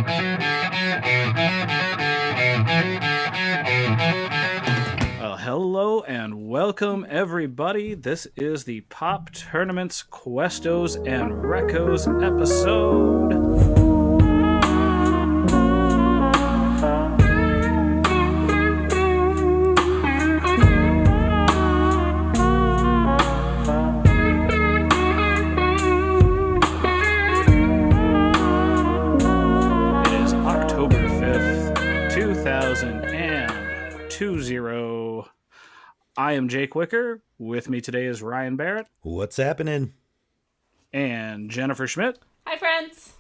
Well, hello and welcome everybody. This is the Pop Tournaments, Questos, and Recos episode. It is October 5th, 2020. I am Jake Wicker. With me today is Ryan Barrett. What's happening? And Jennifer Schmidt. Hi, friends.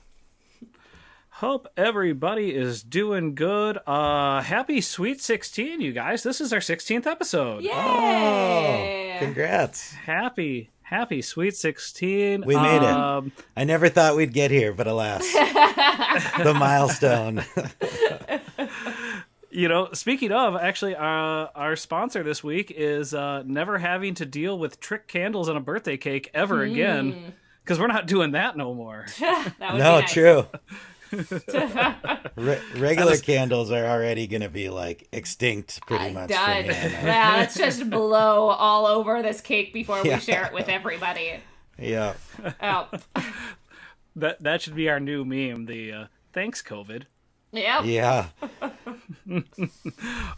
Hope everybody is doing good. Happy Sweet 16, you guys. This is our 16th episode. Yay! Oh, congrats. Happy Sweet 16. We made it. I never thought we'd get here, but alas. The milestone. You know, speaking of, actually, our sponsor this week is never having to deal with trick candles on a birthday cake ever again, because we're not doing that no more. That would No, be nice. true. Regular candles are already going to be like extinct pretty much. Done. For me. Yeah, let's just blow all over this cake before we share it with everybody. Yeah. Oh. That should be our new meme, the thanks, COVID. Yep. Yeah.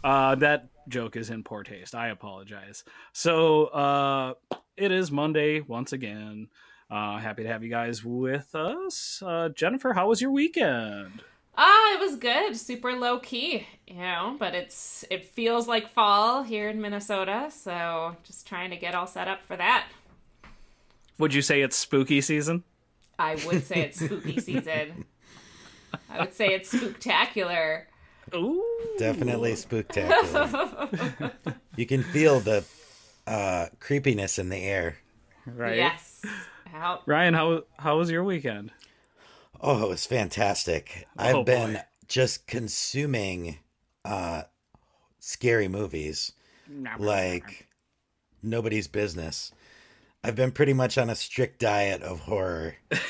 That joke is in poor taste. I apologize. So it is Monday once again. Happy to have you guys with us. Jennifer, how was your weekend? It was good. Super low key, but it feels like fall here in Minnesota, so just trying to get all set up for that. Would you say it's spooky season? I would say it's spooky season. I would say it's spooktacular. Ooh. Definitely spooktacular. You can feel the creepiness in the air. Right. Yes. Ryan, how was your weekend? Oh, it was fantastic. I've been just consuming scary movies like nobody's business. I've been pretty much on a strict diet of horror over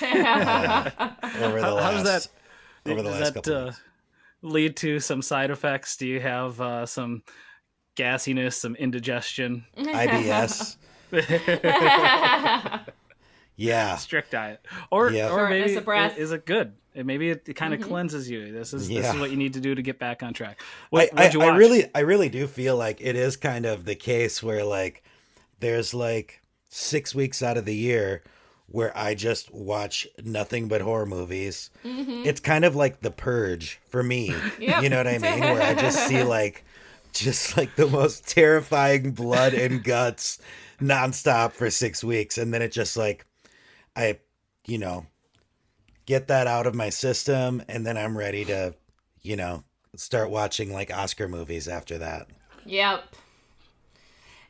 the last couple of weeks. Lead to some side effects? Do you have some gassiness, some indigestion? IBS. Yeah. Strict diet. Or maybe of breath. is it good? Maybe it kind of cleanses you. This is what you need to do to get back on track. I you watch? I really do feel like it is kind of the case where like there's like 6 weeks out of the year where I just watch nothing but horror movies. It's kind of like The Purge for me. Yep. You know what I mean? Where I just see just the most terrifying blood and guts nonstop for 6 weeks. And then it just like, I get that out of my system, and then I'm ready to, start watching like Oscar movies after that. Yep.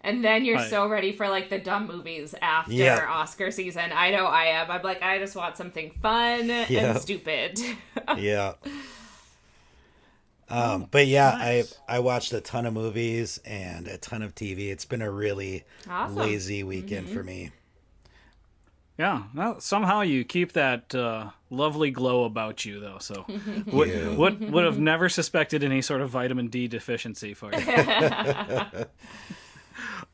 And then you're so ready for like the dumb movies after Oscar season. I know I am. I'm like, I just want something fun and stupid. Yeah. But yeah, nice. I watched a ton of movies and a ton of TV. It's been a really lazy weekend for me. Yeah, well, somehow you keep that lovely glow about you, though. So, would have never suspected any sort of vitamin D deficiency for you.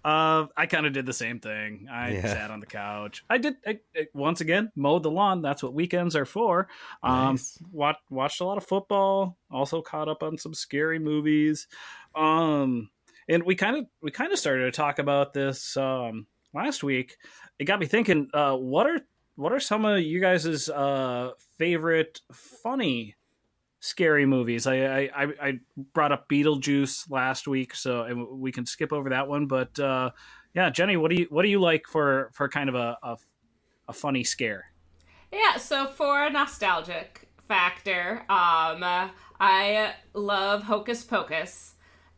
I kind of did the same thing. I sat on the couch. I once again mowed the lawn. That's what weekends are for. Nice. Watched a lot of football. Also caught up on some scary movies. And we kind of started to talk about this last week. It got me thinking. What are some of you guys' favorite funny scary movies? I brought up Beetlejuice last week, so we can skip over that one. But Jenny, what do you like for kind of a funny scare? Yeah, so for a nostalgic factor, I love Hocus Pocus,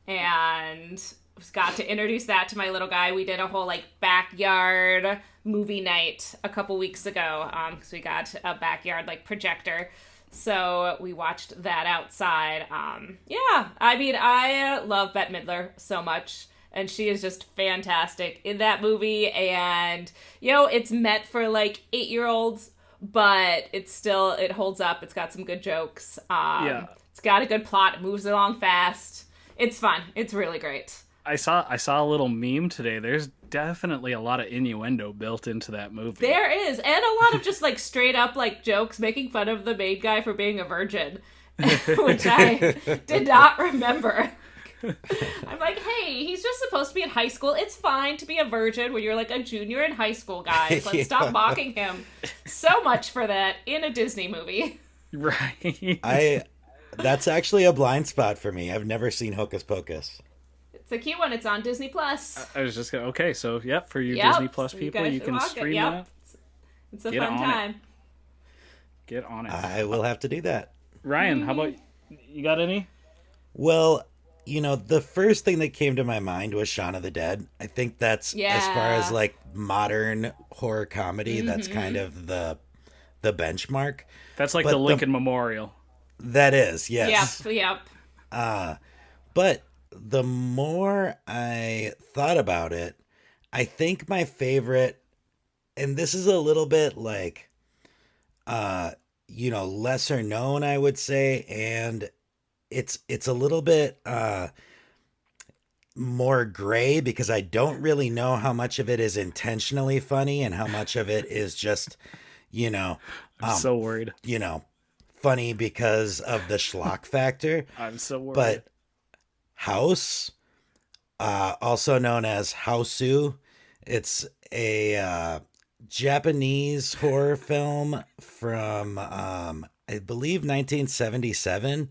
and got to introduce that to my little guy. We did a whole like backyard movie night a couple weeks ago because we got a backyard like projector. So we watched that outside. I mean, I love Bette Midler so much, and she is just fantastic in that movie. And, it's meant for like 8-year-olds, but it holds up. It's got some good jokes. Yeah. It's got a good plot. It moves along fast. It's fun. It's really great. I saw a little meme today. There's definitely a lot of innuendo built into that movie. There is, and a lot of just like straight up like jokes making fun of the main guy for being a virgin, which I did not remember. I'm like, hey, he's just supposed to be in high school. It's fine to be a virgin when you're like a junior in high school, guys. Let's stop mocking him so much for that in a Disney movie. Right. That's actually a blind spot for me. I've never seen Hocus Pocus. It's a cute one. It's on Disney Plus. I was just going to, okay, so yep, for you Yep, Disney Plus so people, you can stream that. It's a Get fun on time. Get on it. I will have to do that. Ryan, how about you got any? Well, the first thing that came to my mind was Shaun of the Dead. I think that's, as far as like modern horror comedy, that's kind of the benchmark. That's like But the Lincoln Memorial. That is, yes. Yep. But the more I thought about it, I think my favorite, and this is a little bit like, lesser known, I would say, and it's a little bit more gray because I don't really know how much of it is intentionally funny and how much of it is just, I'm so worried. funny because of the schlock factor. I'm so worried. But House, also known as Houseu, it's a Japanese horror film from, I believe, 1977.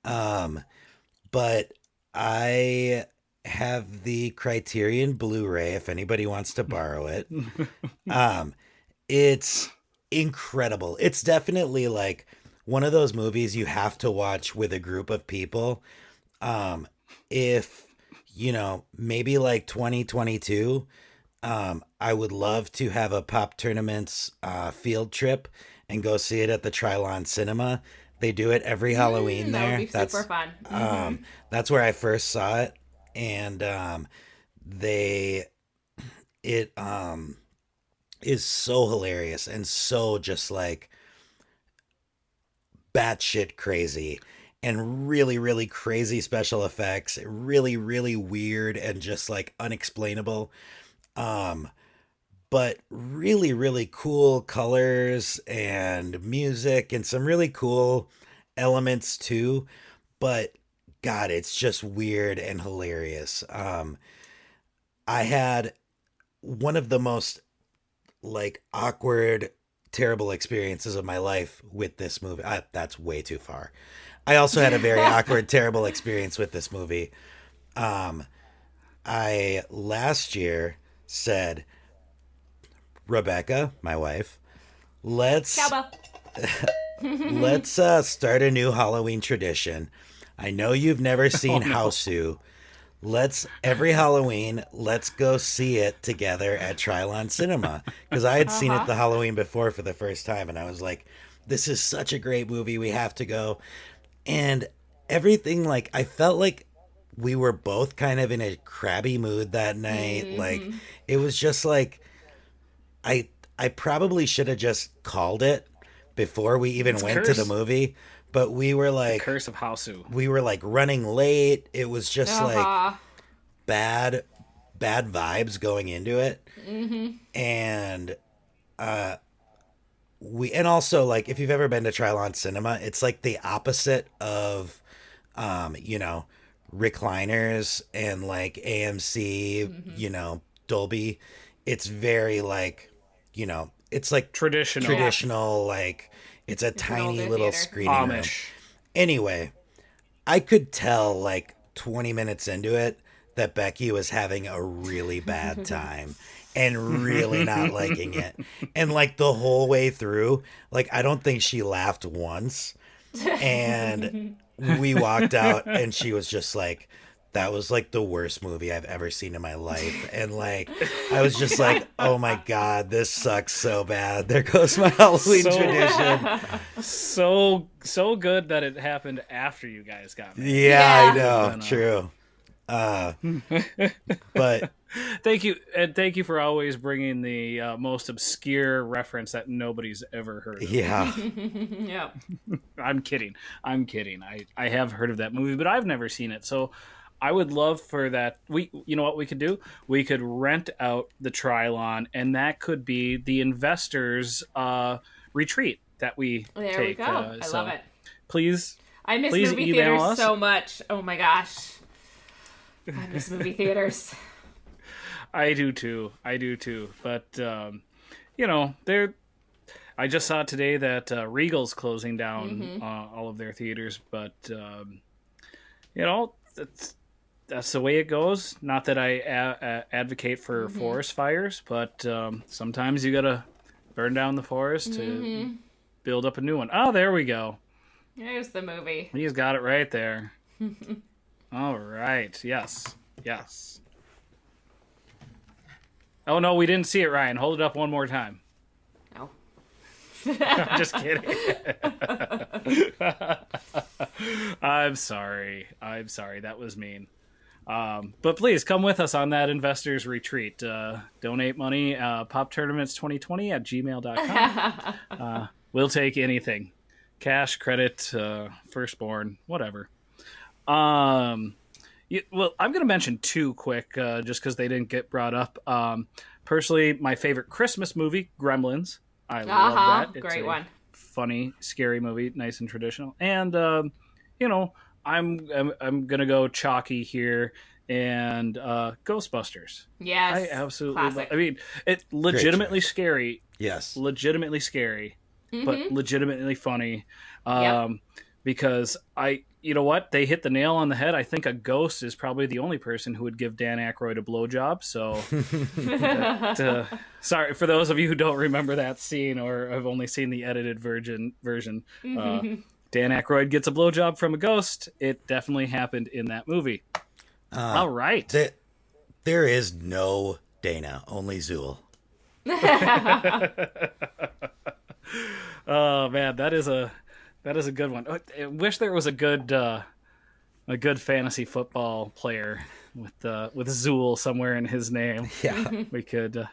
But I have the Criterion Blu-ray if anybody wants to borrow it. It's incredible. It's definitely like one of those movies you have to watch with a group of people. If, maybe like 2022, I would love to have a Pop Tournaments field trip and go see it at the Trilon Cinema. They do it every Halloween there. That would be super fun. That's where I first saw it, and it is so hilarious and so just like batshit crazy and really, really crazy special effects, really, really weird and just like unexplainable. But really, really cool colors and music and some really cool elements too. But God, it's just weird and hilarious. I had one of the most like awkward, terrible experiences of my life with this movie. That's way too far. I also had a very awkward, terrible experience with this movie. I last year said, Rebecca, my wife, let's start a new Halloween tradition. I know you've never seen Houseu. Every Halloween, let's go see it together at Trilon Cinema. Because I had seen it the Halloween before for the first time, and I was like, this is such a great movie. We have to go. And everything, like, I felt like we were both kind of in a crabby mood that night. Mm-hmm. Like, it was just like, I probably should have just called it before we even went to the movie. But we were like, the Curse of Houseu. We were like running late. It was just like bad vibes going into it. Mm-hmm. And and also like if you've ever been to Trilon Cinema, it's like the opposite of recliners and like AMC, Dolby. It's very like, it's like traditional like. It's a tiny little screening room. Anyway, I could tell like 20 minutes into it that Becky was having a really bad time and really not liking it. And like the whole way through, like I don't think she laughed once. And we walked out and she was just like, that was like the worst movie I've ever seen in my life. And like, I was just like, oh my God, this sucks so bad. There goes my Halloween tradition. So good that it happened after you guys got married. Yeah, I know. True. But Thank you, and thank you for always bringing the most obscure reference that nobody's ever heard of. Yeah. Yep. I'm kidding. I'm kidding. I have heard of that movie, but I've never seen it. So I would love for that. You know what we could do? We could rent out the Trilon, and that could be the investors' retreat that we There we take. go. I love it. Please, I miss please movie email theaters us. so much. Oh my gosh. I miss movie theaters. I do too. I do too. But you know, they're. I just saw today that Regal's closing down all of their theaters, but you know, that's the way it goes. Not that I advocate for forest fires, but sometimes you gotta burn down the forest to build up a new one. Oh, there we go. There's the movie. He's got it right there. All right. Yes. Yes. Oh no, we didn't see it, Ryan. Hold it up one more time. No. I'm just kidding. I'm sorry. I'm sorry. That was mean. But please come with us on that investors retreat. Donate money. poptournaments2020 at gmail.com. We'll take anything. Cash, credit, firstborn, whatever. Well, I'm going to mention two quick, just because they didn't get brought up. Personally, my favorite Christmas movie, Gremlins. I love that. It's great one. Funny, scary movie, nice and traditional. And you know, I'm gonna go chalky here and Ghostbusters. Yes. I absolutely love. Classic. I mean, it legitimately scary. Yes. Legitimately scary, but legitimately funny. Yep. Because you know what? They hit the nail on the head. I think a ghost is probably the only person who would give Dan Aykroyd a blowjob. So, sorry for those of you who don't remember that scene or have only seen the edited version. Dan Aykroyd gets a blowjob from a ghost. It definitely happened in that movie. All right. There is no Dana, only Zool. Oh man, that is a good one. I wish there was a good fantasy football player with Zool somewhere in his name. Yeah. We could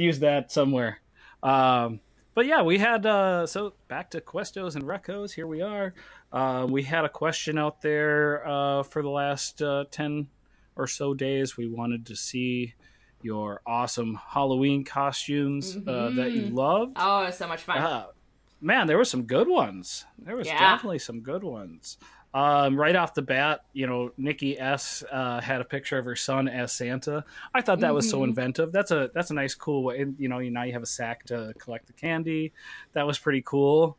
use that somewhere. But yeah, we had so back to Questos and Recos. Here we are. We had a question out there for the last 10 or so days. We wanted to see your awesome Halloween costumes that you loved. Oh, it was so much fun. Man, there were some good ones. There was definitely some good ones. Right off the bat, you know, Nikki S had a picture of her son as Santa. I thought that was so inventive. That's a nice, cool way. You know, now you have a sack to collect the candy. That was pretty cool.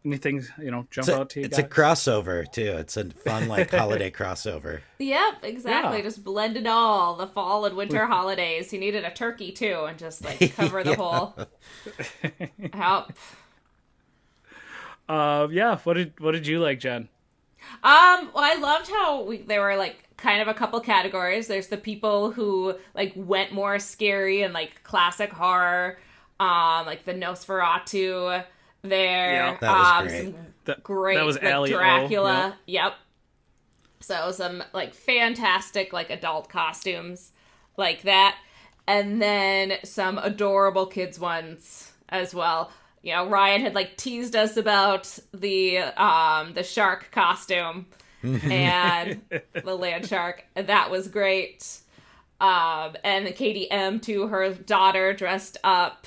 Anything, you know, jump out to you It's guys? a crossover too. It's a fun like holiday crossover. Yep, exactly. Yeah. Just blended all the fall and winter holidays. He needed a turkey too, and just like cover the whole. Help. Yeah. What did you like, Jen? Well, I loved how there were like kind of a couple categories. There's the people who like went more scary and like classic horror, like the Nosferatu. There, Yeah, that was great. some great that was like Allie O, Dracula. Yep. So some like fantastic like adult costumes like that, and then some adorable kids ones as well. You know, Ryan had like teased us about the shark costume and the land shark. That was great. And Katie M to her daughter dressed up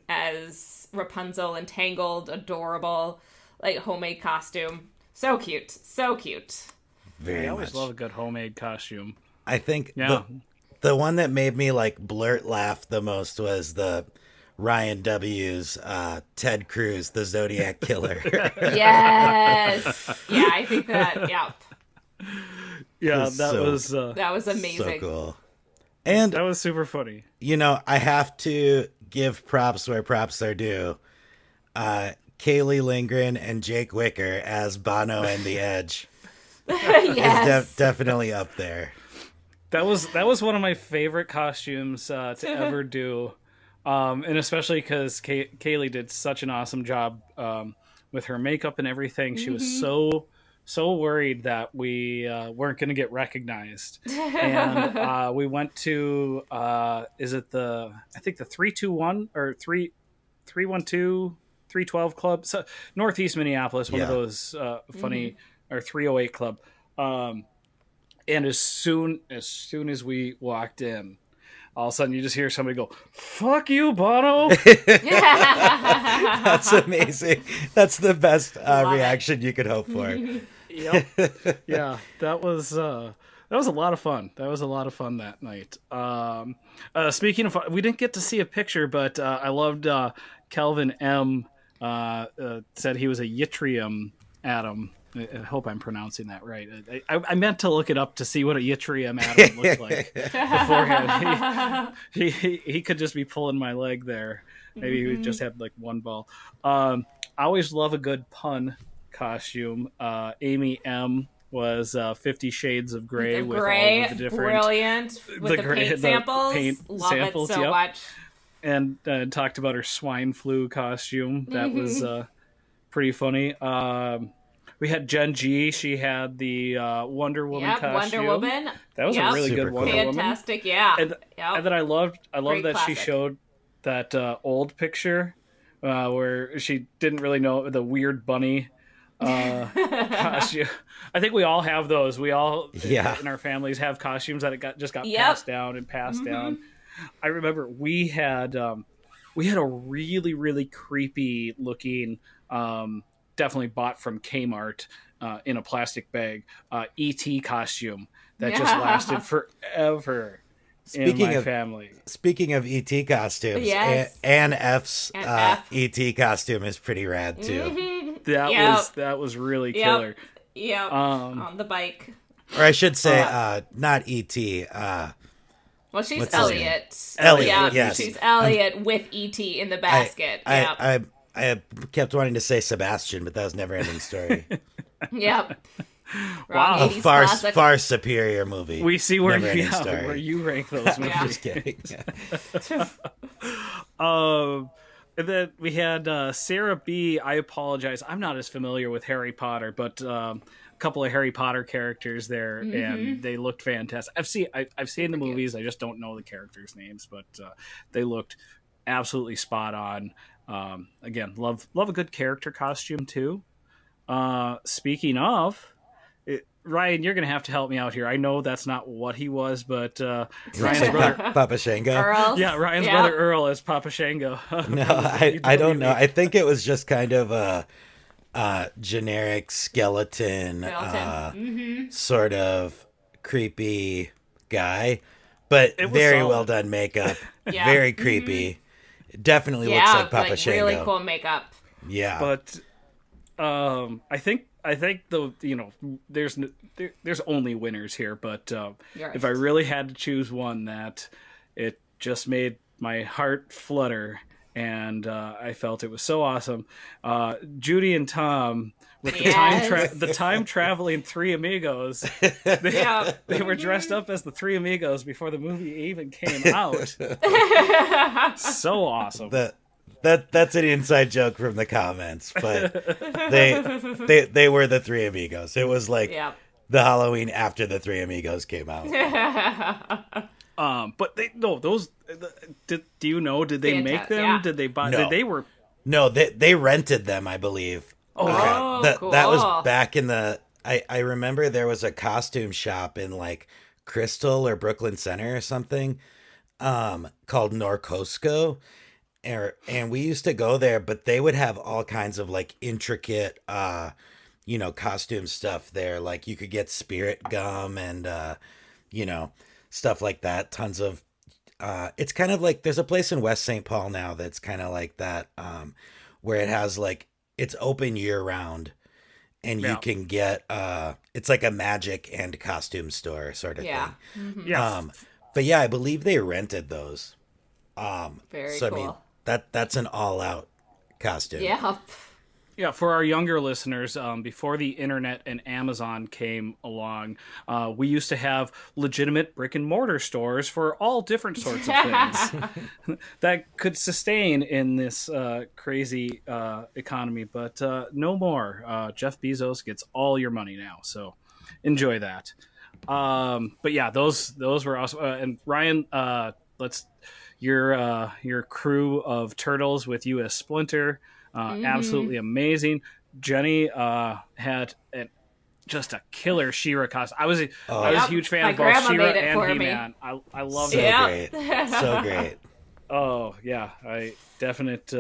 as Rapunzel and Tangled, adorable, like homemade costume. So cute. So cute. Very I always much. love a good homemade costume. I think Yeah. the one that made me like blurt laugh the most was the Ryan W's Ted Cruz, the Zodiac Killer. Yes. Yeah, I think that, yeah. Yeah, It's That was so amazing. cool. And that was super funny. you know, I have to give props where props are due. Kaylee Lindgren and Jake Wicker as Bono and the Edge Yes. is definitely up there. That was one of my favorite costumes to ever do, and especially because Kaylee did such an awesome job with her makeup and everything. She was so so worried that we weren't going to get recognized, and we went to is it the I think the 321 or 312 312 club, so Northeast Minneapolis, one of Yeah. those funny or 308 club. Um, and as soon as we walked in, all of a sudden you just hear somebody go, "Fuck you, Bono!" That's amazing. That's the best Love it. reaction you could hope for. Yep. Yeah, that was a lot of fun. That was a lot of fun that night. Speaking of fun, we didn't get to see a picture, but I loved Kelvin M. Said he was a yttrium atom. I hope I'm pronouncing that right. I meant to look it up to see what a yttrium atom looked like beforehand. He could just be pulling my leg there. Maybe he just had like one ball. I always love a good pun costume. Amy M was 50 Shades of Grey The with gray, all of the different brilliant with the paint samples. Love samples, it so yep. much. And talked about her swine flu costume. That was pretty funny. We had Jen G. She had the Wonder Woman Yep, costume. Wonder Woman. That was Yep. a really Super good cool. Wonder Woman. Fantastic, yeah. And, Yep. and then I loved Great that she classic. showed that old picture where she didn't really know the weird bunny costume. I think we all have those. We all Yeah. in our families have costumes that just got Yep. passed down and passed down. I remember we had a really really creepy looking, definitely bought from Kmart in a plastic bag, ET costume that just lasted forever in my family. Speaking of ET costumes, Yes. Ann F's Ann F. ET costume is pretty rad too. That was really killer. Yep. On the bike. Or I should say, not ET. Well, she's What's his name? Elliot. Elliot, Yeah, yes. she's Elliot with E.T. in the basket. Yep. I kept wanting to say Sebastian, but that was never ending story. Yep. Wow. A 80s far classic. far superior movie. We see where Never ending story. where you rank those movies. Just kidding. And then we had Sarah B. I apologize. I'm not as familiar with Harry Potter, but a couple of Harry Potter characters there, and they looked fantastic. I've seen the movies. I just don't know the characters' names, but they looked absolutely spot on. Again, love a good character costume too. Speaking of. Ryan, you're going to have to help me out here. I know that's not what he was, but Ryan's brother, Papa Shango. Earl. yeah, Ryan's Yep. brother Earl as Papa Shango. No, I don't know. I think it was just kind of a generic skeleton, sort of creepy guy, but It was very solid. well done makeup. Yeah. Very creepy. Definitely looks Yeah, like Papa Shango. really cool makeup. Yeah. But I think there's only winners here, but You're if I right. really had to choose one that it just made my heart flutter and I felt it was so awesome, Judy and Tom with the time traveling three amigos. They were dressed up as the three amigos before the movie even came out. So awesome. That's an inside joke from the comments, but they were the Three Amigos. It was like Yep. the Halloween after the Three Amigos came out. But those. Do you know? Did they make them? Yeah. Did they buy? No. They were. No, they rented them, I believe. Oh, okay. That was Cool. back in the. I remember there was a costume shop in like Crystal or Brooklyn Center or something, called Norcosco. And we used to go there, but they would have all kinds of like intricate, costume stuff there. Like you could get spirit gum and, stuff like that. Tons of, it's kind of like there's a place in West St. Paul now that's kind of like that, where it has like, it's open year round and you can get, it's like a magic and costume store sort of Yeah. thing. Yeah. But yeah, I believe they rented those. Very so cool. I mean, that's an all-out costume. Yeah. Yeah, for our younger listeners, before the internet and Amazon came along, we used to have legitimate brick and mortar stores for all different sorts of things that could sustain in this crazy economy. But no more. Jeff Bezos gets all your money now, so enjoy that. But yeah, those were awesome. And Ryan, let's your crew of turtles with U.S. Splinter. Absolutely amazing. Jenny had just a killer She-Ra costume. I was a huge fan My of both grandma She-Ra made it and for me. He-Man. I love So it. great. So great. Oh yeah, I definite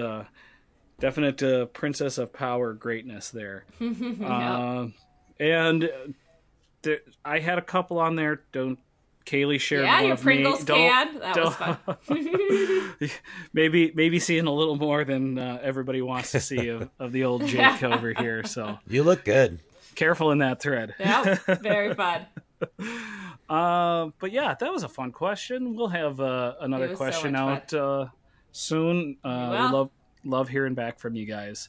Princess of Power greatness there. And I had a couple on there. Don't Kaylee shared Yeah, one your of Pringles me. can. That was fun. maybe seeing a little more than everybody wants to see of the old Jake over here. So You look good. careful in that thread. Yeah, very fun. But yeah, that was a fun question. We'll have another It was so question much out soon. We will. love hearing back from you guys.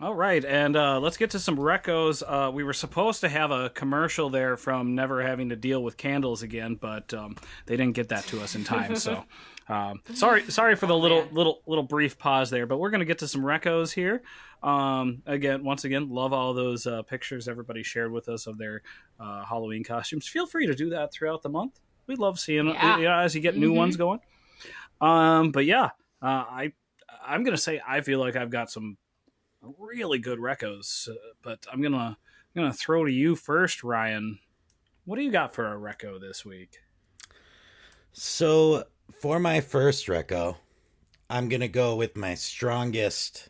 All right, and let's get to some recos. We were supposed to have a commercial there from never having to deal with candles again, but they didn't get that to us in time. So sorry for the little brief pause there. But we're gonna get to some recos here. Once again, love all those pictures everybody shared with us of their Halloween costumes. Feel free to do that throughout the month. We love seeing as you get new ones going. But yeah, I'm gonna say I feel like I've got some really good recos, but I'm gonna throw to you first, Ryan. What do you got for a reco this week? So for my first reco, I'm gonna go with my strongest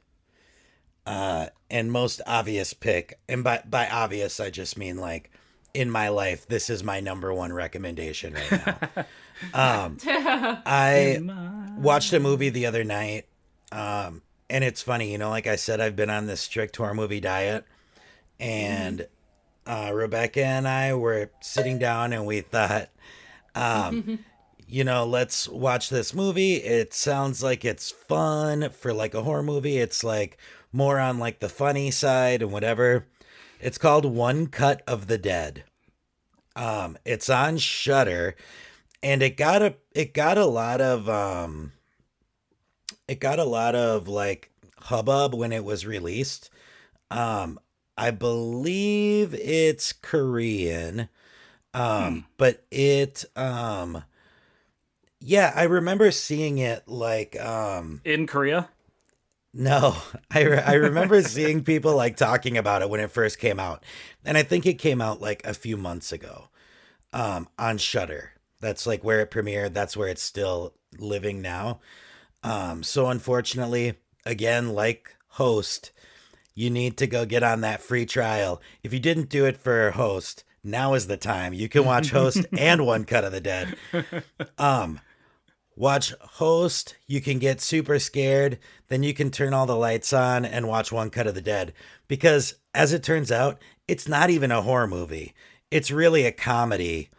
and most obvious pick. And by obvious, I just mean like in my life, this is my number one recommendation right now. I watched a movie the other night. And it's funny, like I said, I've been on this strict horror movie diet, and Rebecca and I were sitting down and we thought, let's watch this movie. It sounds like it's fun for like a horror movie. It's like more on like the funny side and whatever. It's called One Cut of the Dead. It's on Shudder, and it got a lot of like hubbub when it was released. I believe it's Korean. But it yeah, I remember seeing it like In Korea? no, I remember seeing people like talking about it when it first came out. And I think it came out like a few months ago on Shudder. That's like where it premiered. That's where it's still living now. So unfortunately, again, like Host, you need to go get on that free trial. If you didn't do it for Host, now is the time. You can watch Host and One Cut of the Dead. Watch Host, you can get super scared, then you can turn all the lights on and watch One Cut of the Dead. Because as it turns out, it's not even a horror movie. It's really a comedy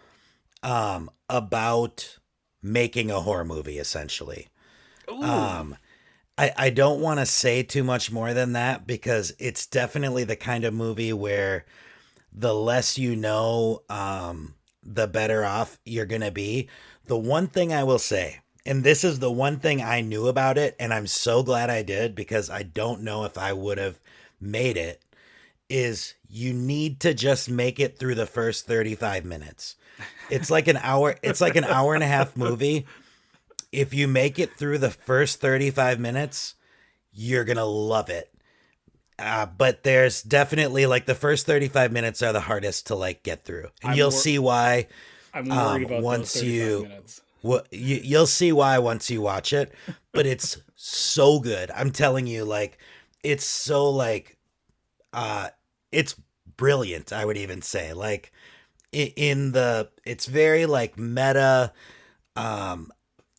about making a horror movie, essentially. I don't want to say too much more than that because it's definitely the kind of movie where the less you know, the better off you're going to be. The one thing I will say, and this is the one thing I knew about it, and I'm so glad I did because I don't know if I would have made it, is you need to just make it through the first 35 minutes. It's like an hour and a half movie. If you make it through the first 35 minutes, you're going to love it. But there's definitely like the first 35 minutes are the hardest to like get through. And you'll see why I'm worried about once those 35 minutes. You'll see why once you watch it, but it's so good. I'm telling you, like, it's so like, it's brilliant. I would even say like it's very like meta,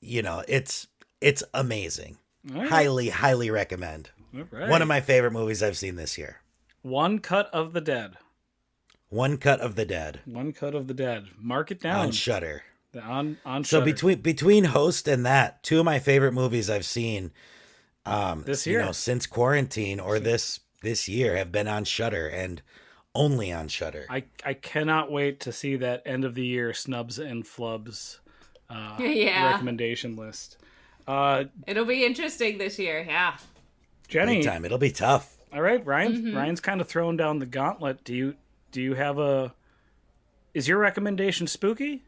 it's amazing. Right. Highly recommend. Right. One of my favorite movies I've seen this year. One Cut of the Dead. One Cut of the Dead. One Cut of the Dead. Mark it down. On Shudder. On So Shudder. between Host and that, two of my favorite movies I've seen, This year. Since quarantine or this year have been on Shudder and only on Shudder. I cannot wait to see that end of the year snubs and flubs Yeah. recommendation list. It'll be interesting this year. Yeah. Jenny, Big time. It'll be tough. all right, Ryan's kind of throwing down the gauntlet. Do you have is your recommendation spooky?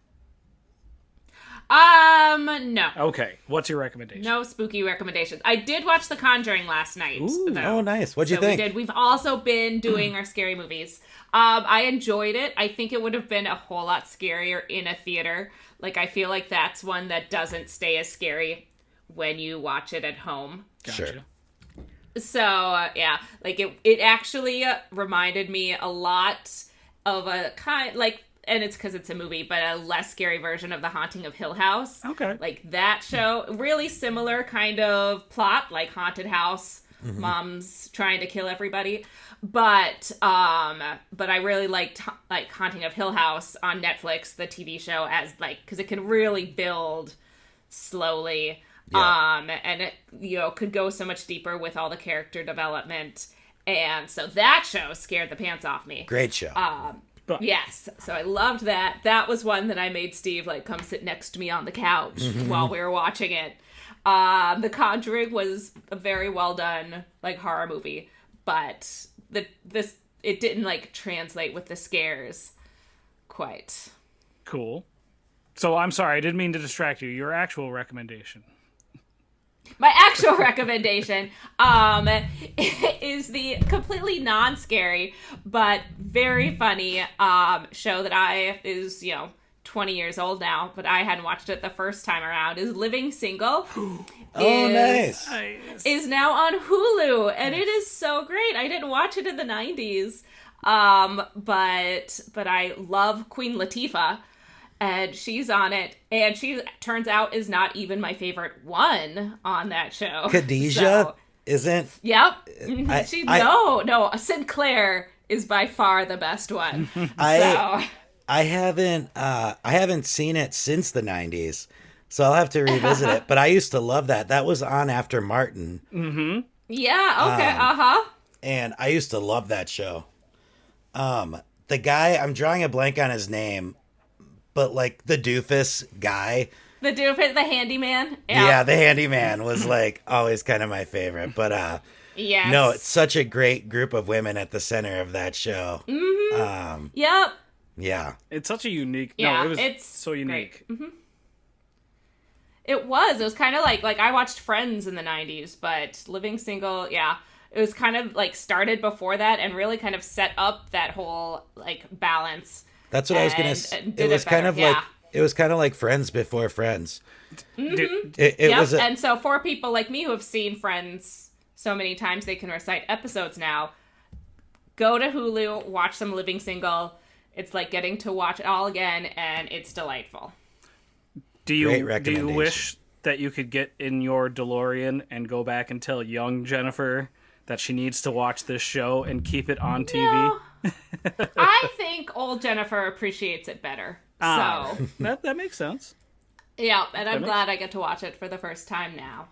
No. Okay, what's your recommendation? No spooky recommendations. I did watch The Conjuring last night. Ooh. though. Oh, nice. What'd you think? We did. We've also been doing our scary movies. I enjoyed it. I think it would have been a whole lot scarier in a theater. Like, I feel like that's one that doesn't stay as scary when you watch it at home. Gotcha. Sure. So, yeah, like it actually reminded me a lot of a kind, like, and it's because it's a movie, but a less scary version of The Haunting of Hill House. Okay. Like that show, really similar kind of plot, like haunted house, mom's trying to kill everybody. But I really liked like Haunting of Hill House on Netflix, the TV show, as like, because it can really build slowly. Yeah. And it, could go so much deeper with all the character development. And so that show scared the pants off me. Great show. Yes, so I loved that. That was one that I made Steve like come sit next to me on the couch while we were watching it. The Conjuring was a very well done like horror movie, but it didn't like translate with the scares quite. Cool. So I'm sorry, I didn't mean to distract you. Your actual recommendation. My actual recommendation is the completely non-scary but very funny show that is 20 years old now, but I hadn't watched it the first time around, is Living Single. Nice. Is now on Hulu, and it is so great. I didn't watch it in the 90s, but I love Queen Latifah. And she's on it, and she turns out is not even my favorite one on that show. Khadijah isn't. Yep. I Sinclair is by far the best one. I haven't seen it since the 90s, so I'll have to revisit it. But I used to love that. That was on after Martin. Mm-hmm. Yeah. Okay. And I used to love that show. The guy, I'm drawing a blank on his name. But like the doofus guy. The handyman. Yeah, the handyman was like always kind of my favorite. But yes. No, it's such a great group of women at the center of that show. Mm-hmm. Yep. Yeah. It's such a unique. Yeah, no, it was it's so unique. Mm-hmm. It was kind of like I watched Friends in the 90s, but Living Single, yeah. It was kind of like started before that and really kind of set up that whole like balance. That's what I was gonna say. It was kind of like Friends before Friends. Mm-hmm. It was, and so for people like me who have seen Friends so many times they can recite episodes now, go to Hulu, watch some Living Single. It's like getting to watch it all again, and it's delightful. Do you wish that you could get in your DeLorean and go back and tell young Jennifer that she needs to watch this show and keep it on TV? No. I think old Jennifer appreciates it better. So that makes sense. Yeah, and I'm glad I get to watch it for the first time now.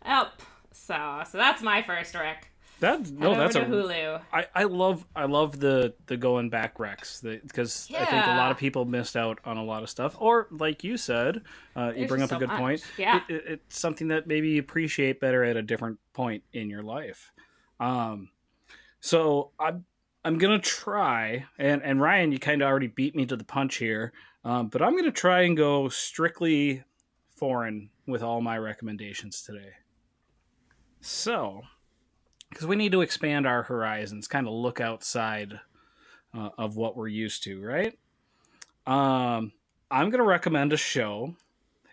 Yep. So that's my first rec. That's Hulu. I love the going back recs because I think a lot of people missed out on a lot of stuff. Or like you said, you bring up a good point. Yeah, it's something that maybe you appreciate better at a different point in your life. So I'm gonna try, and Ryan, you kind of already beat me to the punch here, but I'm gonna try and go strictly foreign with all my recommendations today. So, because we need to expand our horizons, kind of look outside of what we're used to, right? I'm gonna recommend a show.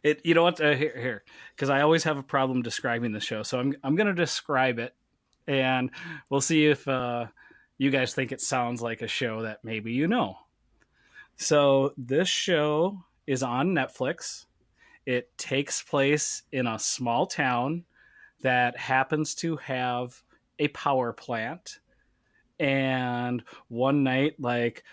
You know what? Here, because I always have a problem describing the show, so I'm gonna describe it, and we'll see if you guys think it sounds like a show that maybe you know. So this show is on Netflix. It takes place in a small town that happens to have a power plant. And one night, like,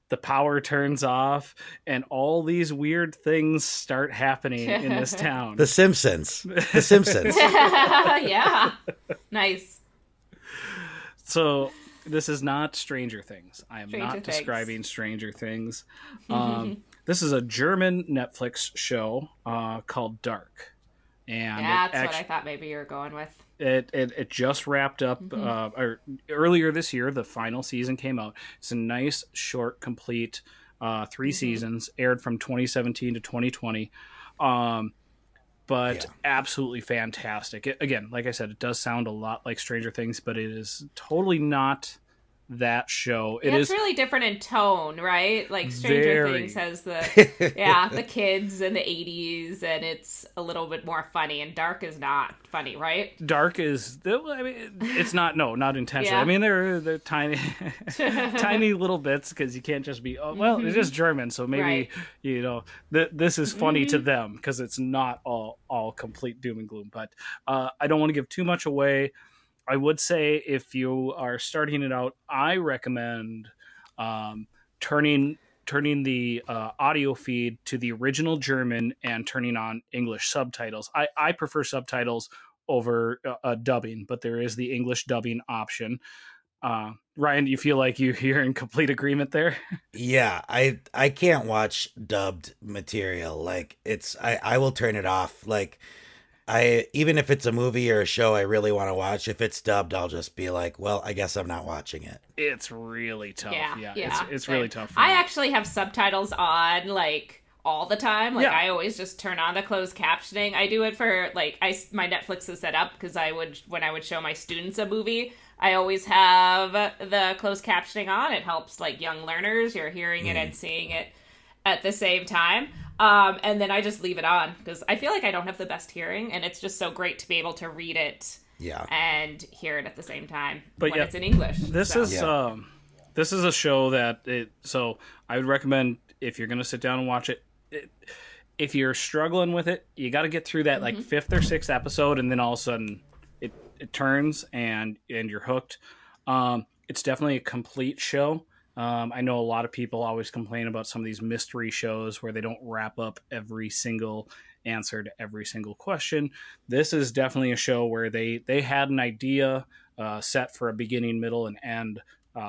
the power turns off, and all these weird things start happening in this town. The Simpsons. The Simpsons. Yeah. Nice. So this is not Stranger Things. I am Stranger not Things. describing Stranger Things. This is a German Netflix show called Dark. And That's what I thought maybe you were going with. It just wrapped up or earlier this year. The final season came out. It's a nice, short, complete 3 seasons, aired from 2017 to 2020. But absolutely fantastic. Again, like I said, it does sound a lot like Stranger Things, but it is totally not that show. It's really different in tone, right? Like Stranger Things has the kids and the 80s, and it's a little bit more funny, and Dark is not funny, right? Dark is, I mean, it's not intentionally. Yeah. I mean, they're tiny tiny little bits, because you can't just be, it's just German, so maybe this is funny to them because it's not all complete doom and gloom. But I don't want to give too much away. I would say if you are starting it out, I recommend turning the audio feed to the original German and turning on English subtitles. I prefer subtitles over dubbing, but there is the English dubbing option. Ryan, do you feel like you're in complete agreement there? Yeah, I can't watch dubbed material. Like I will turn it off. Like even if it's a movie or a show I really want to watch, if it's dubbed, I'll just be like, well, I guess I'm not watching it. It's really tough. Yeah. It's Same. really tough. I actually have subtitles on like all the time. Like I always just turn on the closed captioning. I do it for like my Netflix is set up because when I would show my students a movie, I always have the closed captioning on. It helps like young learners. You're hearing it and seeing it at the same time. And then I just leave it on because I feel like I don't have the best hearing, and it's just so great to be able to read it and hear it at the same time when it's in English. This is a show that so I would recommend if you're going to sit down and watch it, if you're struggling with it, you got to get through that like 5th or 6th episode, and then all of a sudden it turns and you're hooked. It's definitely a complete show. I know a lot of people always complain about some of these mystery shows where they don't wrap up every single answer to every single question. This is definitely a show where they had an idea set for a beginning, middle, and end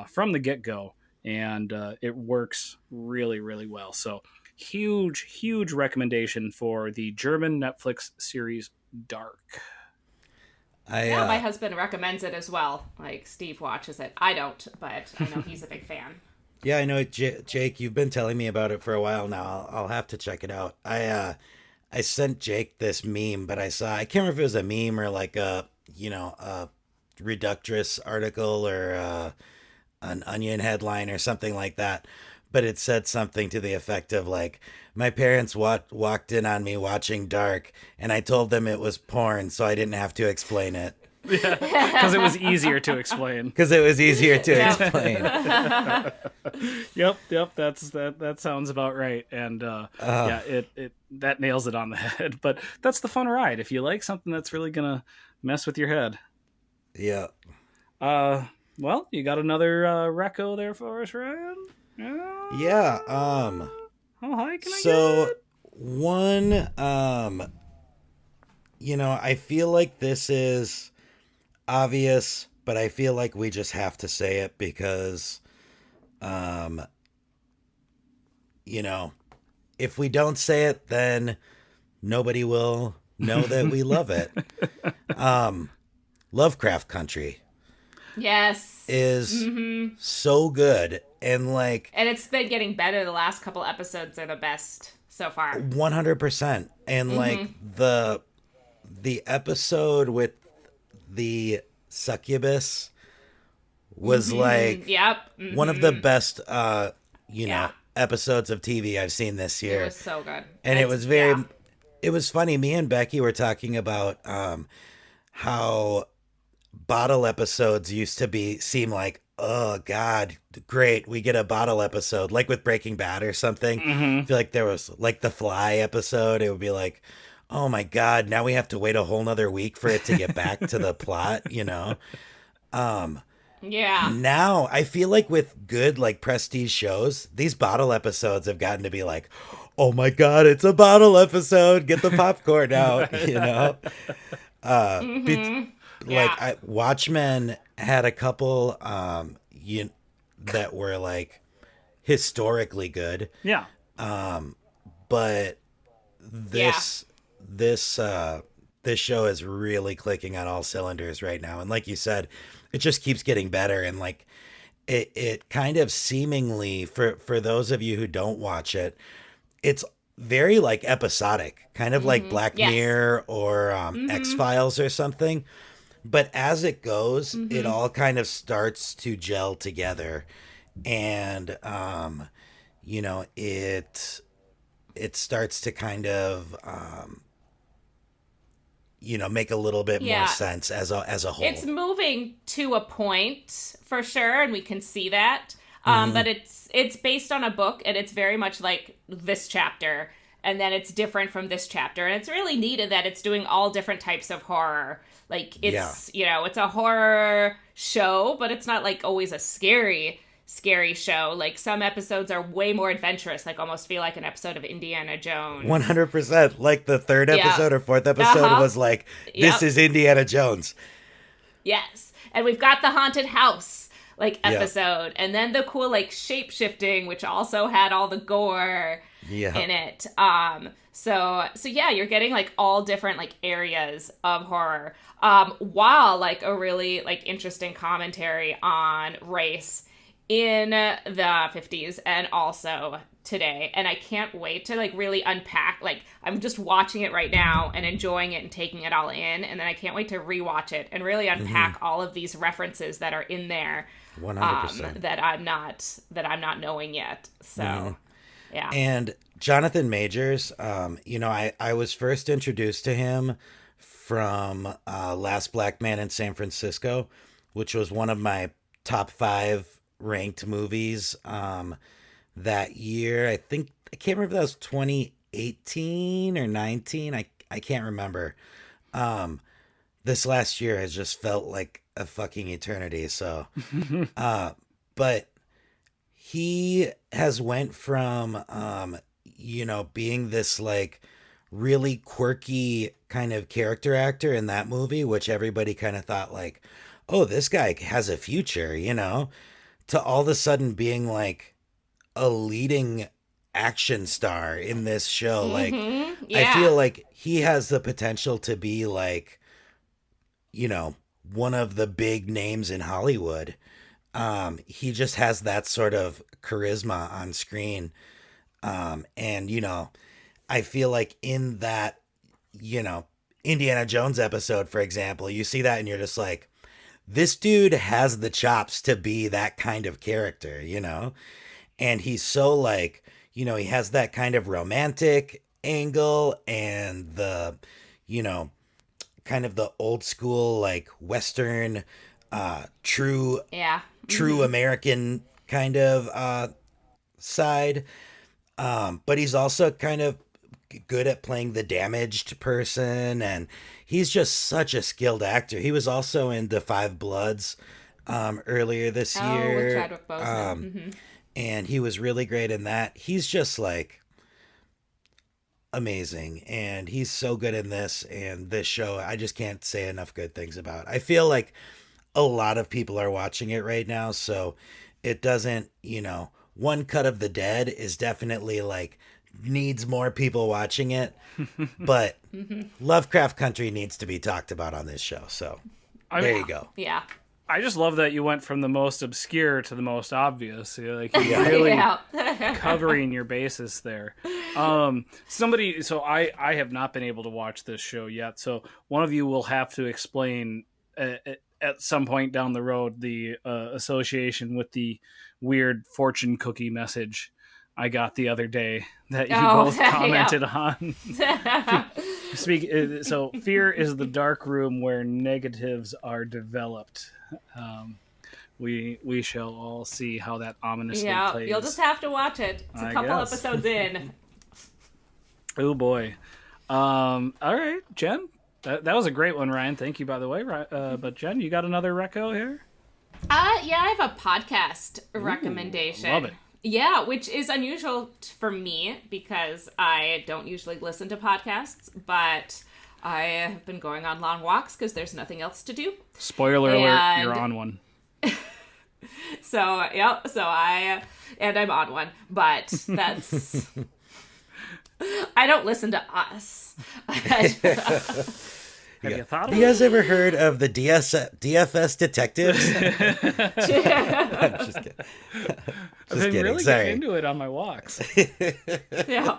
from the get-go, and it works really, really well. So huge recommendation for the German Netflix series Dark. My husband recommends it as well. Like, Steve watches it. I don't, but I know he's a big fan. Yeah, I know, Jake, you've been telling me about it for a while now. I'll have to check it out. I sent Jake this meme, but I can't remember if it was a meme or like a Reductress article or an Onion headline or something like that. But it said something to the effect of like, my parents walked in on me watching Dark, and I told them it was porn, so I didn't have to explain it. Yeah, because it was easier to explain. Explain. Yep. That sounds about right. And it that nails it on the head. But that's the fun ride. If you like something that's really gonna mess with your head. Yeah. Well, you got another reco there for us, Ryan? Yeah. How high can I get? One, I feel like this is obvious, but I feel like we just have to say it because, if we don't say it, then nobody will know that we love it. Lovecraft Country. Yes. Is so good. And it's been getting better. The last couple episodes are the best so far. 100%. And the episode with the succubus was one of the best episodes of TV I've seen this year. It was so good. And it was it was funny. Me and Becky were talking about how bottle episodes used to seem like, oh God, great, we get a bottle episode, like with Breaking Bad or something. I feel like there was like the Fly episode. It would be like, oh my God, now we have to wait a whole nother week for it to get back to the plot, Yeah. now I feel like with good like prestige shows, these bottle episodes have gotten to be like, oh my god, it's a bottle episode. Get the popcorn out, you know. Uh, be, Yeah. Watchmen had a couple that were like historically good, Yeah. but Yeah. this this show is really clicking on all cylinders right now, and like you said, it just keeps getting better, and like it kind of seemingly for those of you who don't watch it, it's very like episodic, kind of like Black Yes. Mirror or X-Files or something. But as it goes, it all kind of starts to gel together, and you know, it starts to kind of you know, make a little bit more Yeah. sense as a It's whole. moving to a point for sure, and we can see that. Hmm. But it's based on a book, and it's very much like this chapter, and then it's different from this chapter, and it's really neat in that it's doing all different types of horror. Like Yeah. it's it's a horror show, but it's not like always a scary show. Like some episodes are way more adventurous, like almost feel like an episode of Indiana Jones. 100%. Like the third Yeah. episode or fourth episode Uh-huh. was like, this Yep. is Indiana Jones. Yes. And we've got the haunted house like Yeah. episode, and then the cool like shape shifting, which also had all the gore Yeah. in it. So yeah, you're getting like all different like areas of horror. While like a really like interesting commentary on race in the 50s and also today. And I can't wait to like really unpack. Like I'm just watching it right now and enjoying it and taking it all in, and then I can't wait to rewatch it and really unpack all of these references that are in there 100%. that I'm not knowing yet. So yeah. And Jonathan Majors, you know, I was first introduced to him from Last Black Man in San Francisco, which was one of my top 5 ranked movies that year. I can't remember if that was 2018 or 19. I can't remember. This last year has just felt like a fucking eternity. So, but he has went from you know, being this like really quirky kind of character actor in that movie, which everybody kind of thought like, oh, this guy has a future, you know, to all of a sudden being like a leading action star in this show. Like I Yeah. feel like he has the potential to be like, you know, one of the big names in Hollywood. He just has that sort of charisma on screen. And you know, I feel like in that, you know, Indiana Jones episode, for example, you see that and you're just like, this dude has the chops to be that kind of character, you know? And he's so like, you know, he has that kind of romantic angle and the, you know, kind of the old school, like Western, true Yeah. true American kind of side. But he's also kind of good at playing the damaged person, and he's just such a skilled actor. He was also in The Five Bloods earlier this Oh, with year. Chadwick Boseman. And he was really great in that. He's just like amazing, and he's so good in this and this show. I just can't say enough good things about. I feel like a lot of people are watching it right now, so it doesn't, you know, One Cut of the Dead is definitely like needs more people watching it, but Lovecraft Country needs to be talked about on this show. So I there mean, you go. Yeah. I just love that you went from the most obscure to the most obvious. You're like you're really Yeah. covering your bases there. So I have not been able to watch this show yet. So one of you will have to explain at some point down the road the association with the weird fortune cookie message I got the other day that you both yeah. commented on. So fear is the dark room where negatives are developed. We shall all see how that ominously Yeah, plays. you'll just have to watch it. It's a I couple guess. episodes in. Oh boy. All right, Jen. That was a great one, Ryan. Thank you, by the way. But Jen, you got another reco here? Yeah, I have a podcast Ooh, recommendation. love it. Yeah, which is unusual for me because I don't usually listen to podcasts, but I have been going on long walks because there's nothing else to do. Spoiler alert, you're And on one. so, yep, and I'm on one, but that's, I don't listen to us. Have you thought You about guys ever heard of the DFS detectives? it? I'm just kidding. I've Just been kidding. really Sorry. getting into it on my walks. Yeah.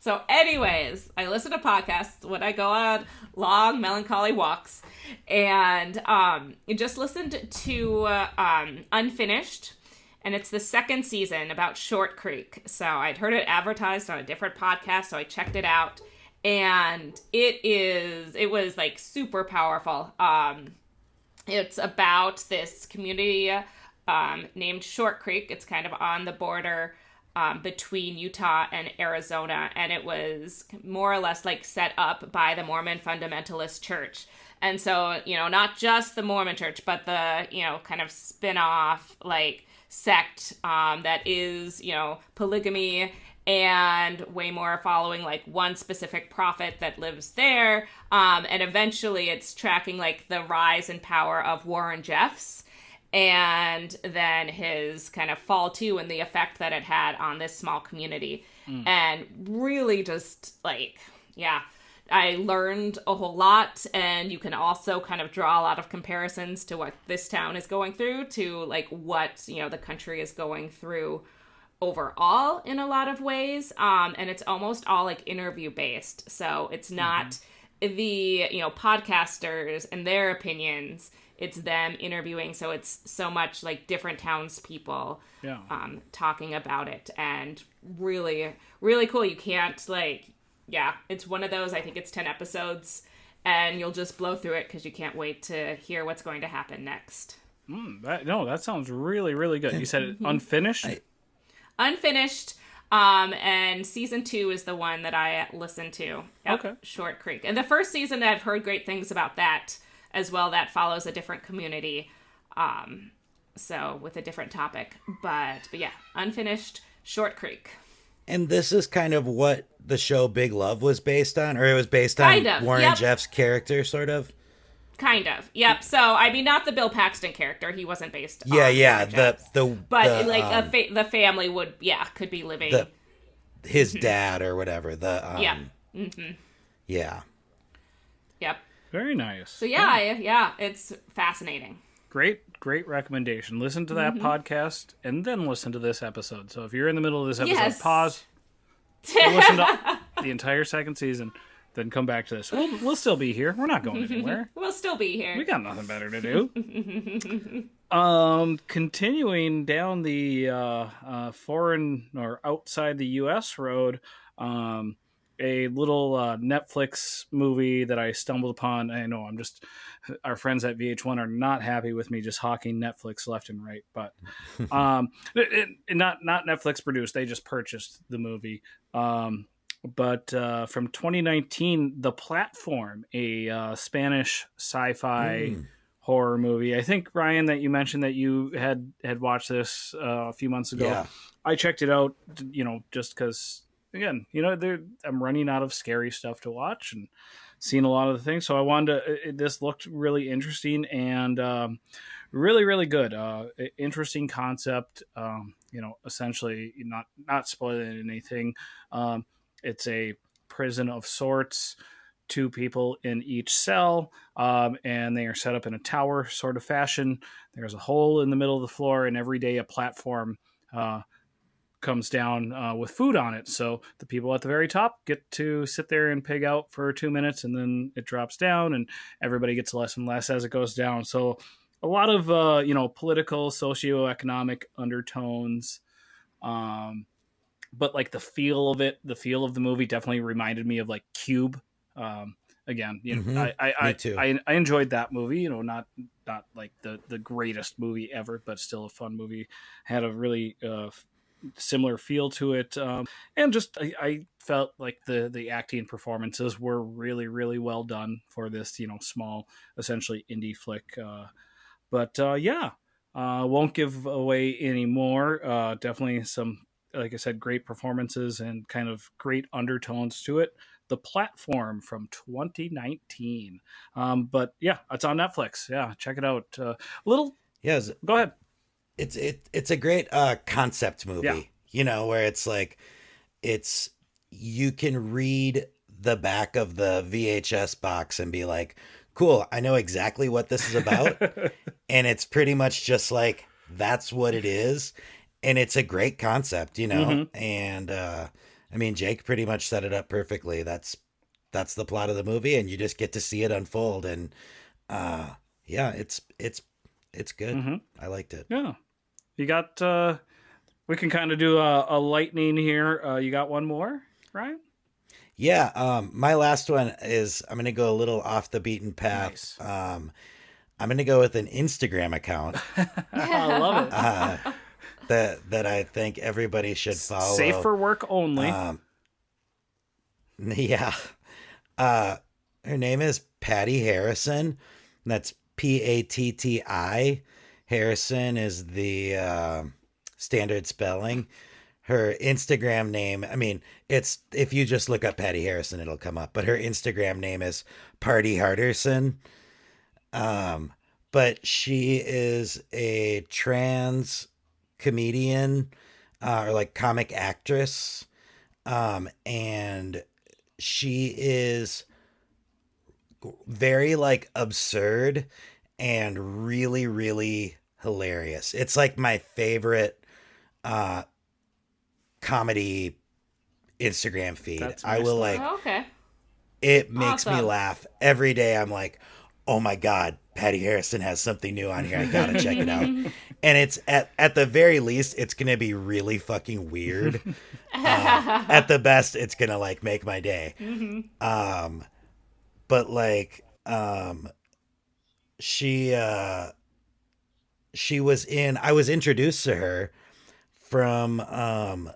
So, anyways, I listen to podcasts when I go on long, melancholy walks, and just listened to Unfinished, and it's the second season about Short Creek. So I'd heard it advertised on a different podcast, so I checked it out, and it was like super powerful. It's about this community named Short Creek. It's kind of on the border between Utah and Arizona, and it was more or less like set up by the Mormon fundamentalist church. And so, not just the Mormon church, but the, kind of spin-off like sect that is, polygamy and way more following like one specific prophet that lives there. And eventually it's tracking like the rise and power of Warren Jeffs and then his kind of fall too and the effect that it had on this small community. And really just like, yeah, I learned a whole lot, and you can also kind of draw a lot of comparisons to what this town is going through to like what, the country is going through overall in a lot of ways. And it's almost all like interview based. So it's not the, podcasters and their opinions. It's them interviewing. So it's so much like different townspeople Yeah. talking about it, and really, really cool. You can't like, yeah, it's one of those, I think it's 10 episodes and you'll just blow through it because you can't wait to hear what's going to happen next. That sounds really, really good. You said it unfinished? Unfinished. And season 2 is the one that I listened to. Yep, Okay. Short Creek. And the first season, I've heard great things about that as well. That follows a different community. So with a different topic. But yeah, Unfinished, Short Creek. And this is kind of what the show Big Love was based on, or it was based on Kind of, Warren yep. Jeff's character, sort of. Kind of. Yep. So, I mean, not the Bill Paxton character. He wasn't based on Yeah, Warren Jeffs. But the, like the family would, could be living. his dad or whatever. Yeah. Yeah. Yep. Very nice. So yeah, it's fascinating. Great recommendation. Listen to that podcast and then listen to this episode. So if you're in the middle of this episode, Yes. pause, go listen to the entire second season, then come back to this. We'll still be here. We're not going anywhere. We'll still be here. We got nothing better to do. Continuing down the foreign or outside the U.S. road, a little Netflix movie that I stumbled upon. I know our friends at VH1 are not happy with me just hawking Netflix left and right, but not Netflix produced. They just purchased the movie. But from 2019, The Platform, a Spanish sci-fi horror movie. I think, Ryan, that you mentioned that you had watched this a few months ago. Yeah. I checked it out, just because, again, I'm running out of scary stuff to watch and seen a lot of the things. So I wanted to, this looked really interesting and really, really good. Interesting concept, essentially not spoiling anything. It's a prison of sorts, 2 people in each cell, and they are set up in a tower sort of fashion. There's a hole in the middle of the floor, and every day a platform comes down with food on it. So the people at the very top get to sit there and pig out for 2 minutes, and then it drops down, and everybody gets less and less as it goes down. So a lot of political, socioeconomic undertones. But like the feel of the movie definitely reminded me of like Cube. Again, Me too. I enjoyed that movie. Not like the greatest movie ever, but still a fun movie. Had a really similar feel to it, and just I felt like the acting performances were really, really well done for this small, essentially indie flick. But yeah. Won't give away any more. Definitely some, like I said, great performances and kind of great undertones to it. The Platform from 2019. But yeah, it's on Netflix. Yeah, check it out. Little, Yeah, go ahead. it's a great concept Yeah. movie, where it's like it's you can read the back of the VHS box and be like, cool, I know exactly what this is about. And it's pretty much just like that's what it is. And it's a great concept, hmm and I mean, Jake pretty much set it up perfectly. That's the plot of the movie, and you just get to see it unfold. And uh yeah, it's good. hmm I liked it. Yeah. You got, we can kind of do a lightning here. You got one more, right? Yeah, my last one is I'm gonna go a little off the beaten path. Nice. I'm gonna go with an Instagram account I love it. uh, that I think everybody should Safe follow. for work only. Um, yeah, uh, her name is Patty Harrison. That's Patti. Harrison is the standard spelling. Her Instagram name, I mean, it's if you just look up Patty Harrison, it'll come up. But her Instagram name is Party Harderson. Um, but she is a trans comedian or like comic actress. And she is very like absurd and really, really hilarious. It's like my favorite uh, comedy Instagram feed. That's I nice will though. like Oh, okay. it makes me Awesome. laugh every day. I'm like, oh my god, Patty Harrison has something new on here. I gotta check it out. And it's at the very least, it's gonna be really fucking weird. At the best, it's gonna like make my day. Um, but like, she she was in. I was introduced to her from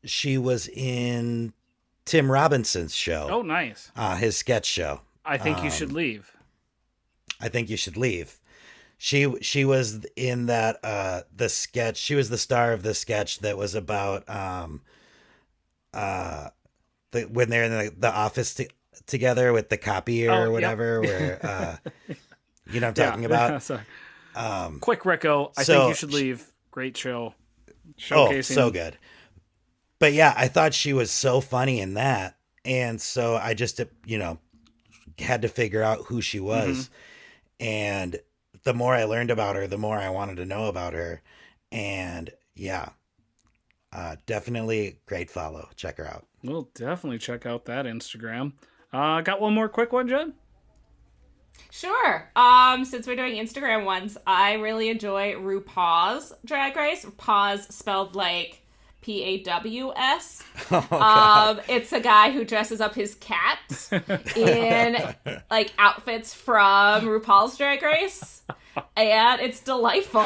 she was in Tim Robinson's show, Oh, nice. his sketch show. I think you should Um, leave. I think you should leave. She was in that the sketch. She was the star of the sketch that was about uh when they're in the office together with the copier Oh, or yep. whatever. Where you know what I'm Yeah. talking about. Sorry. Um, Quick, Rico. I think you so should leave. Great show. so Showcasing. good. But yeah, I thought she was so funny in that, and so I just had to figure out who she hmm was. And the more I learned about her, the more I wanted to know about her. And yeah, definitely great follow. Check her out. We'll definitely check out that Instagram. Got one more quick one, Jen? Sure. Since we're doing Instagram ones, I really enjoy RuPaul's Drag Race. Paws spelled like Paws. Oh God. It's a guy who dresses up his cat in like outfits from RuPaul's Drag Race, and it's delightful.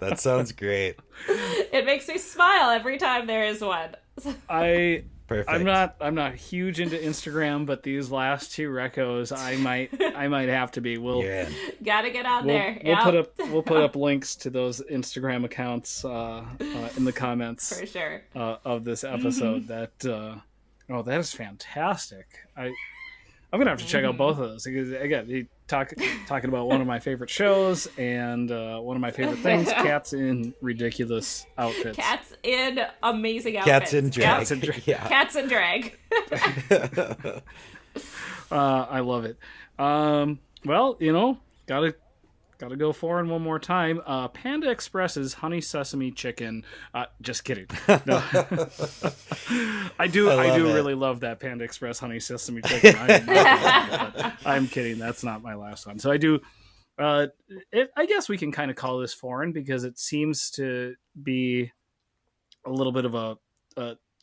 That sounds great. It makes me smile every time there is one. I Perfect. I'm not huge into Instagram, but these last two recos I might have to be. You're in. Gotta get out We'll there. we'll Yep. we'll put up links to those Instagram accounts in the comments For sure. of this episode. That oh, that is fantastic. I'm gonna have to check out both of those because again, talking about one of my favorite shows and one of my favorite things: cats in ridiculous outfits. Cats in amazing outfits. Cats in drag. Cats in drag. Yeah. Cats in drag. I love it. Well, gotta go foreign one more time. Panda Express's honey sesame chicken. Just kidding. No. I love do it. really love that Panda Express honey sesame chicken. I'm kidding. That's not my last one. So I do. I guess we can kind of call this foreign because it seems to be a little bit of a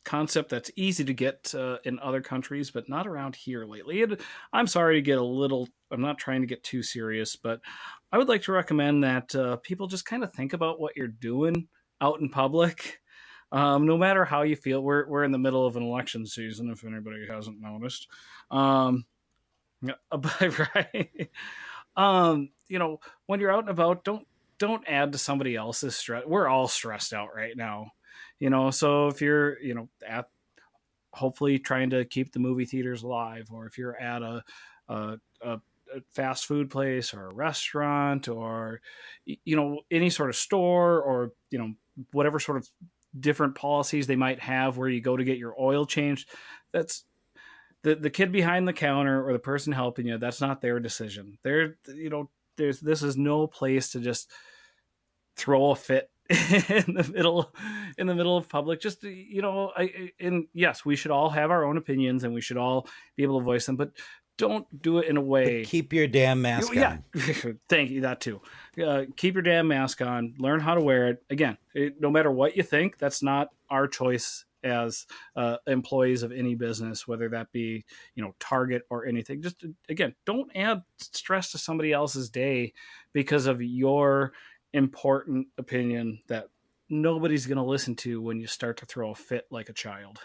concept that's easy to get in other countries, but not around here lately. And I'm sorry to get a little. I'm not trying to get too serious, but I would like to recommend that people just kind of think about what you're doing out in public. No matter how you feel, we're in the middle of an election season. If anybody hasn't noticed, yeah, but right. When you're out and about, don't add to somebody else's stress. We're all stressed out right now, so if you're, at hopefully trying to keep the movie theaters alive, or if you're at a fast food place or a restaurant, or any sort of store, or whatever sort of different policies they might have where you go to get your oil changed, that's the kid behind the counter or the person helping you. That's not their decision. This is no place to just throw a fit in the middle of public. Just and yes, we should all have our own opinions and we should all be able to voice them, but don't do it in a way. But keep your damn mask on. Thank you. That too. Keep your damn mask on. Learn how to wear it. Again, no matter what you think, that's not our choice as employees of any business, whether that be Target or anything. Just again, don't add stress to somebody else's day because of your important opinion that nobody's going to listen to when you start to throw a fit like a child.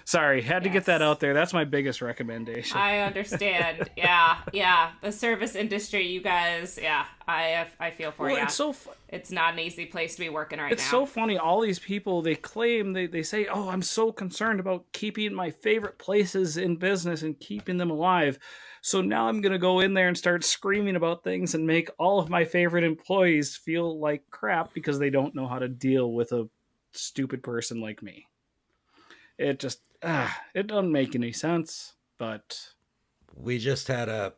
Sorry, had to get that out there. That's my biggest recommendation. I understand. Yeah. The service industry, you guys, I feel for you. It's not an easy place to be working right now. It's so funny. All these people, they claim, they say, oh, I'm so concerned about keeping my favorite places in business and keeping them alive. So now I'm going to go in there and start screaming about things and make all of my favorite employees feel like crap because they don't know how to deal with a stupid person like me. It just, it doesn't make any sense, but... We just had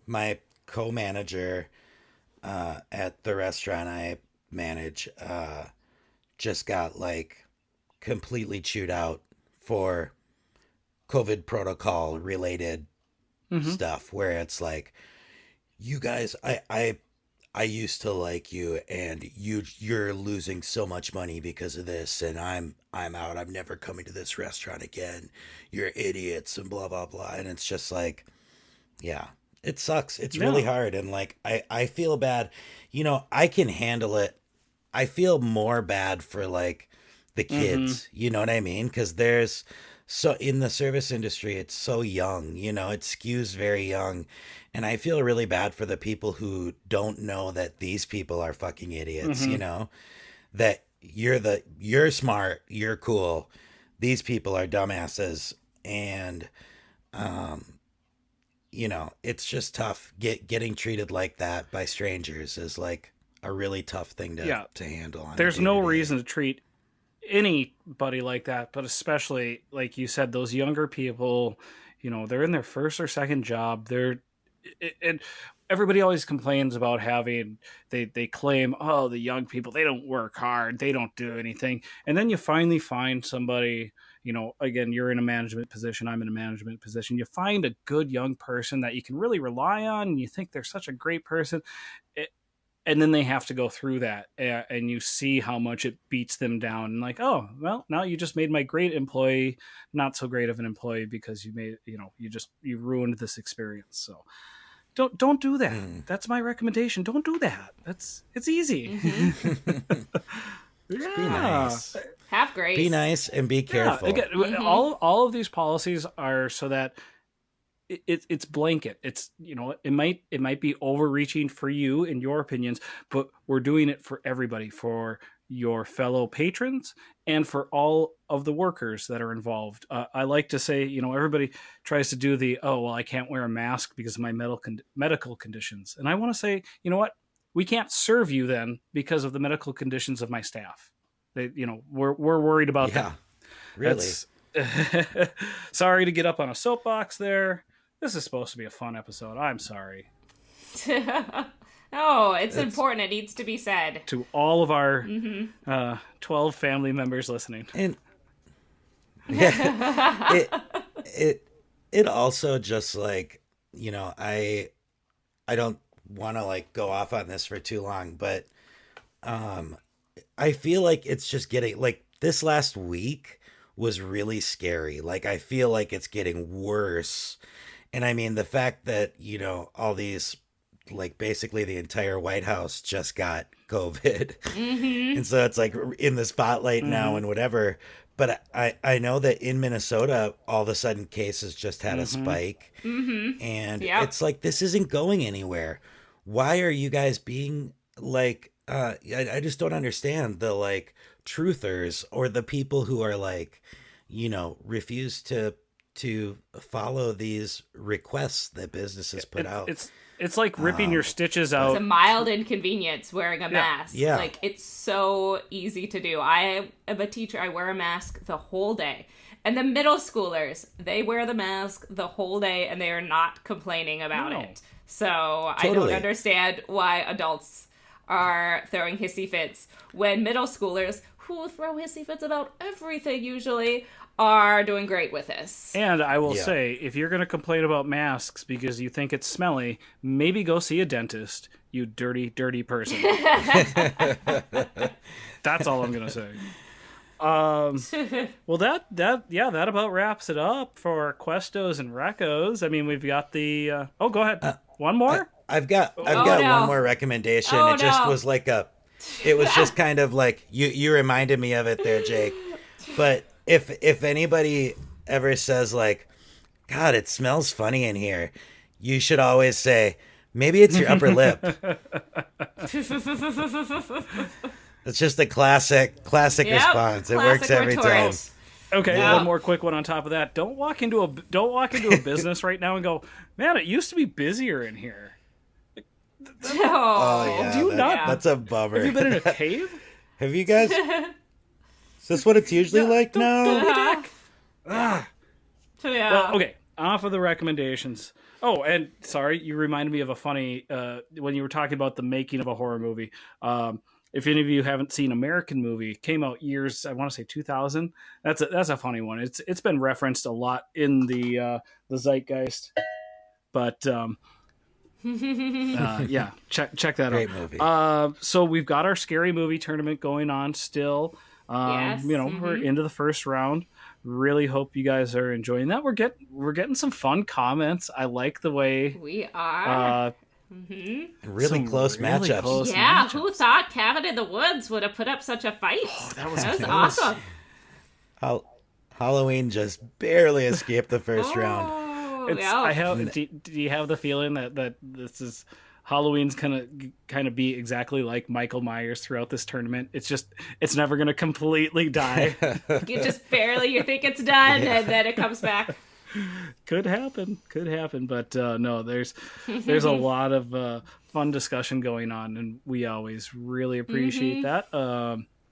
my co-manager at the restaurant I manage just got like completely chewed out for COVID protocol related stuff, where it's like, you guys, I used to like you, and you're losing so much money because of this, and I'm out. I'm never coming to this restaurant again. You're idiots and blah blah blah. And it's just like, yeah, it sucks. It's really hard, and like I feel bad. I can handle it. I feel more bad for like the kids. You know what I mean? Because so in the service industry, it's so young. it skews very young. And I feel really bad for the people who don't know that these people are fucking idiots, that you're smart, you're cool. These people are dumbasses. And, it's just tough. Getting treated like that by strangers is like a really tough thing to handle. There's no reason to treat anybody like that, but especially, like you said, those younger people, they're in their first or second job. And everybody always complains about having, they claim, oh, the young people, they don't work hard, they don't do anything. And then you finally find somebody, again, you're in a management position, I'm in a management position. You find a good young person that you can really rely on, and you think they're such a great person. And then they have to go through that, and you see how much it beats them down. And like, oh, well, now you just made my great employee not so great of an employee because you made, you ruined this experience. So don't do that. That's my recommendation. Don't do that. It's easy. Be nice. Have grace. Be nice and be careful. Again, all of these policies are so that it's blanket. It's, it might be overreaching for you in your opinions, but we're doing it for everybody, for your fellow patrons and for all of the workers that are involved. I like to say, everybody tries to do I can't wear a mask because of my medical conditions. And I want to say, you know what? We can't serve you then because of the medical conditions of my staff. We're worried about that. Really? Sorry to get up on a soapbox there. This is supposed to be a fun episode. I'm sorry. No, it's important. It needs to be said. To all of our 12 family members listening. And it also just like, I don't want to like go off on this for too long, but I feel like it's just getting like this last week was really scary. Like I feel like it's getting worse. And I mean, the fact that, all these, like basically the entire White House just got COVID. And so it's like in the spotlight now and whatever. But I know that in Minnesota, all of a sudden cases just had a spike. And it's like, this isn't going anywhere. Why are you guys being like I just don't understand the like truthers or the people who are like, refuse to follow these requests that businesses put out. It's like ripping your stitches It's a out. mild inconvenience wearing a mask. Yeah. Like, it's so easy to do. I am a teacher. I wear a mask the whole day. And the middle schoolers, they wear the mask the whole day and they are not complaining about No. it. So I Totally. don't understand why adults are throwing hissy fits when middle schoolers, who throw hissy fits about everything usually, are doing great with this. And I will Yeah. say, if you're going to complain about masks because you think it's smelly, maybe go see a dentist, you dirty, dirty person. That's all I'm going to say. Well, that about wraps it up for Questos and Recos. I mean, we've got the... go ahead. One more? I've got no. one more recommendation. Oh, It just no. was like it was just kind of like you reminded me of it there, Jake. But if anybody ever says like, God, it smells funny in here, you should always say, maybe it's your upper lip. It's just a classic Yep, response. It works classic every time. retort. Okay, Yeah. one more quick one on top of that. Don't walk into a business right now and go, man, it used to be busier in here. Oh yeah, do you not- that's a bummer. Have you been in a cave? Have you guys? Is this what it's usually like now? Yeah. Well, okay, off of the recommendations. Oh, and sorry, you reminded me of a funny, when you were talking about the making of a horror movie. If any of you haven't seen American movie, it came out years, I want to say 2000. That's a funny one. It's been referenced a lot in the zeitgeist. But yeah, check that Great out. movie. So we've got our scary movie tournament going on still. Yes, We're into the first round. Really hope you guys are enjoying that. We're getting some fun comments. I like the way We are. Really some close really matchups. close Yeah, matchups. who thought Cabin in the Woods would have put up such a fight? that was awesome. Halloween just barely escaped the first round. Oh, It's, yeah. I have. Do you have the feeling that this is Halloween's kind of be exactly like Michael Myers throughout this tournament? It's never gonna completely die. You just barely, you think it's done, and then it comes back. Could happen, but no, there's a lot of fun discussion going on, and we always really appreciate that.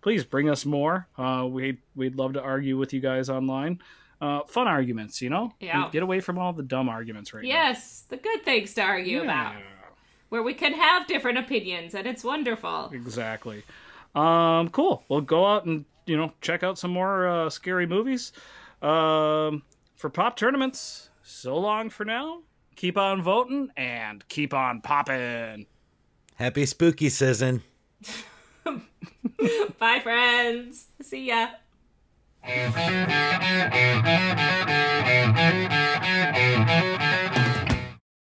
Please bring us more. We'd love to argue with you guys online. Fun arguments, Yeah. Get away from all the dumb arguments right Yes, the good things to argue now. about, where we can have different opinions, and it's wonderful. Exactly. Cool. Well, go out and check out some more scary movies. For pop tournaments, so long for now. Keep on voting and keep on popping. Happy spooky season. Bye, friends. See ya.